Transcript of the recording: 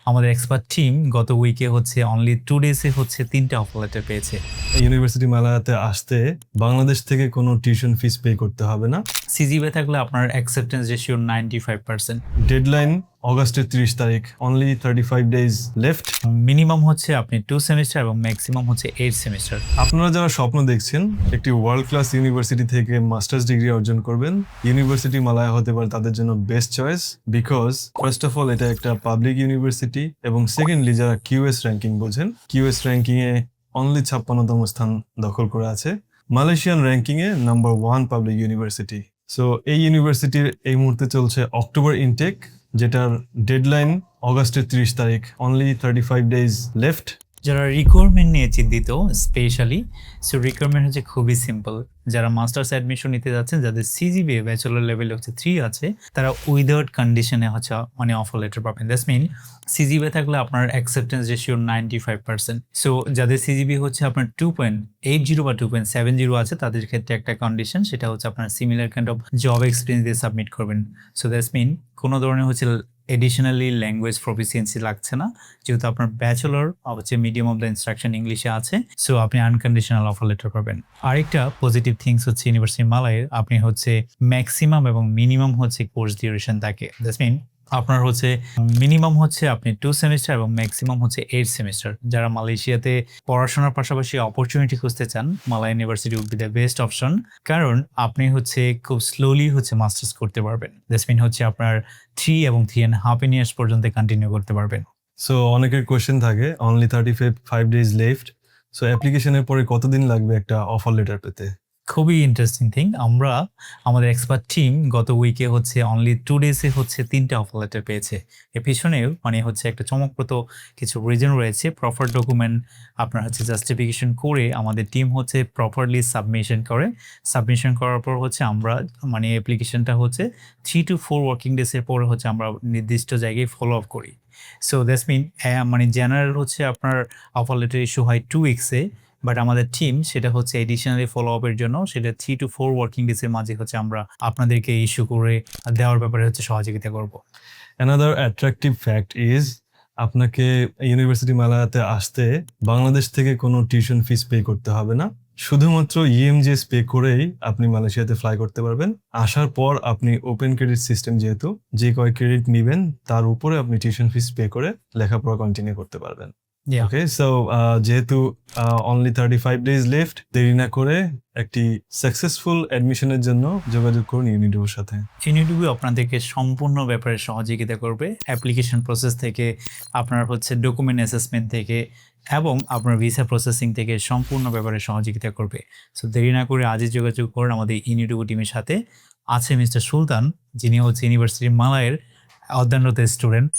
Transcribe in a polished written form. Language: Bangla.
আমাদের এক্সপার্ট টিম গত উইকে হচ্ছে অনলি 2 ডেজে হচ্ছে 3টা অফার লেটার পেয়েছে। ইউনিভার্সিটি মালায়াতে আসতে বাংলাদেশ থেকে কোনো টিউশন ফিস পে করতে হবে না। সিজিপি থাকলে আপনার অ্যাকসেপ্টেন্স রেশিও 95%। ডেডলাইন অগাস্টের 30 তারিখ, অনলি 35 ডেজ লেফট। মিনিমাম হচ্ছে আপনি 2 সেমিস্টার এবং ম্যাক্সিমাম হচ্ছে 8 সেমিস্টার। আপনারা যারা স্বপ্ন দেখছেন একটি ওয়ার্ল্ড ক্লাস ইউনিভার্সিটি থেকে মাস্টার্স ডিগ্রি অর্জন করবেন, ইউনিভার্সিটি মালায়া হতে পারে তাদের জন্য best choice. Because first of all এটা একটা পাবলিক ইউনিভার্সিটি, এবং সেকেন্ডলি যারা কিউএস র্যাঙ্কিং বোঝেন, কিউএস র্যাঙ্কিং এ অনলি 56তম স্থান দখল করে আছে। মালয়েশিয়ান র্যাঙ্কিং এ নাম্বার 1 পাবলিক ইউনিভার্সিটি। সো এই ইউনিভার্সিটির এই মুহূর্তে চলছে অক্টোবর ইনটেক, যেটার ডেডলাইন অগাস্টের 30 তারিখ, অনলি 35 ডেজ লেফট। যারা রিকোয়ারমেন্ট নিয়ে চিন্তিত স্পেশালি, সো রিকোয়ারমেন্ট হচ্ছে খুবই সিম্পল। যারা মাস্টার্স অ্যাডমিশন নিতে যাচ্ছেন, যাদের সিজিপিএ ব্যাচেলর লেভেল হচ্ছে 3 আছে, তারা উইদাউট কন্ডিশনে হচ্ছে মানে অফার লেটার পাবেন। দ্যাটস মিন সিজিপিএ থাকলে আপনার অ্যাকসেপ্টেন্স রেশিও 95%। সো যাদের সিজিপিএ হচ্ছে আপনার 2.80 বা 2.70 আছে, তাদের ক্ষেত্রে একটা কন্ডিশন, সেটা হচ্ছে আপনার similar kind of job experience দিয়ে সাবমিট করবেন। সো দ্যাটস মিন কোনো ধরনের হচ্ছে এডিশনালি ল্যাঙ্গুয়েজ প্রফিসিয়েন্সি লাগছে না, যেহেতু আপনার ব্যাচেলর হচ্ছে মিডিয়াম অফ দ্য ইনস্ট্রাকশন ইংলিশে আছে। সো আপনি আনকন্ডিশনাল অফার লেটার পাবেন। আরেকটা পজিটিভ থিংস হচ্ছে ইউনিভার্সিটি মালয়ের আপনি হচ্ছে ম্যাক্সিমাম এবং মিনিমাম হচ্ছে কোর্স ডিউরেশন থাকে। দ্যাটস মিন আপনার হচ্ছে মিনিমাম হচ্ছে আপনি 2 সেমিস্টার এবং ম্যাক্সিমাম হচ্ছে 8 সেমিস্টার। যারা মালয়েশিয়াতে পড়াশোনার পাশাপাশি অপরচুনিটি খুঁজতে চান, Malaya university would be the best option, কারণ আপনি হচ্ছে খুব স্লোলি হচ্ছে মাস্টার্স করতে পারবেন। দ্যাটস মিন হচ্ছে আপনার 3 এবং 3.5 ইয়ার্স পর্যন্ত কন্টিনিউ করতে পারবেন। সো অনেকের কোয়েশ্চেন থাকে, অনলি 35 ডেজ লেফট। সো অ্যাপ্লিকেশনের পরে কতদিন লাগবে একটা অফার লেটার পেতে? খুবই ইন্টারেস্টিং থিং, আমরা আমাদের এক্সপার্ট টিম গত উইকে হচ্ছে অনলি 2 ডেজে হচ্ছে 3টা অফার লেটার পেয়েছে। এর পিছনেও মানে হচ্ছে একটা চমকপ্রদ কিছু রিজন রয়েছে। প্রপার ডকুমেন্ট আপনার হচ্ছে জাস্টিফিকেশন করে আমাদের টিম হচ্ছে প্রপারলি সাবমিশন করে। সাবমিশন করার পর হচ্ছে আমরা মানে অ্যাপ্লিকেশনটা হচ্ছে 3 to 4 ওয়ার্কিং ডেজের পরে হচ্ছে আমরা নির্দিষ্ট জায়গায় ফলো আপ করি। সো দ্যাটস মিন মানে জেনারেল হচ্ছে আপনার অফার লেটার ইস্যু হয় 2 উইক্সে, বাট আমাদের টিম সেটা হচ্ছে এডিশনালি ফলো আপের জন্য সেটা 3 to 4 ওয়ার্কিং ডেজের মাঝে হচ্ছে আমরা আপনাদেরকে ইস্যু করে দেওয়ার ব্যাপারে হচ্ছে সহযোগিতা করব। অ্যানাদার অ্যাট্রাকটিভ ফ্যাক্ট ইজ, আপনাকে ইউনিভার্সিটি মালায়াতে আসতে বাংলাদেশ থেকে কোনো টিউশন ফিস পে করতে হবে না। শুধুমাত্র ইএমজিএস পে করেই আপনি মালয়েশিয়াতে ফ্লাই করতে পারবেন। আসার পর আপনি ওপেন ক্রেডিট সিস্টেম, যেহেতু যে কয় ক্রেডিট নেবেন তার উপরে আপনি টিউশন ফিস পে করে লেখাপড়া কন্টিনিউ করতে পারবেন। Yeah. ওকে, সো যেহেতু অনলি 35 ডেজ লেফট, দেরি না করে একটি সাকসেসফুল অ্যাডমিশনের জন্য যোগাযোগ করুন ইউনিডোর সাথে। ইউনিটুবি আপনাদেরকে সম্পূর্ণ ব্যাপারে সহযোগিতা করবে, অ্যাপ্লিকেশন প্রসেস থেকে আপনার হচ্ছে ডকুমেন্ট অ্যাসেসমেন্ট থেকে এবং আপনার ভিসা প্রসেসিং থেকে সম্পূর্ণ ব্যাপারে সহযোগিতা করবে। সো দেরি না করে আজই যোগাযোগ করুন আমাদের ইউনিটুবি টিমের সাথে। আছে মিস্টার সুলতান, যিনি হচ্ছে ইউনিভার্সিটি মালয়ের অধ্যয়নরত স্টুডেন্ট।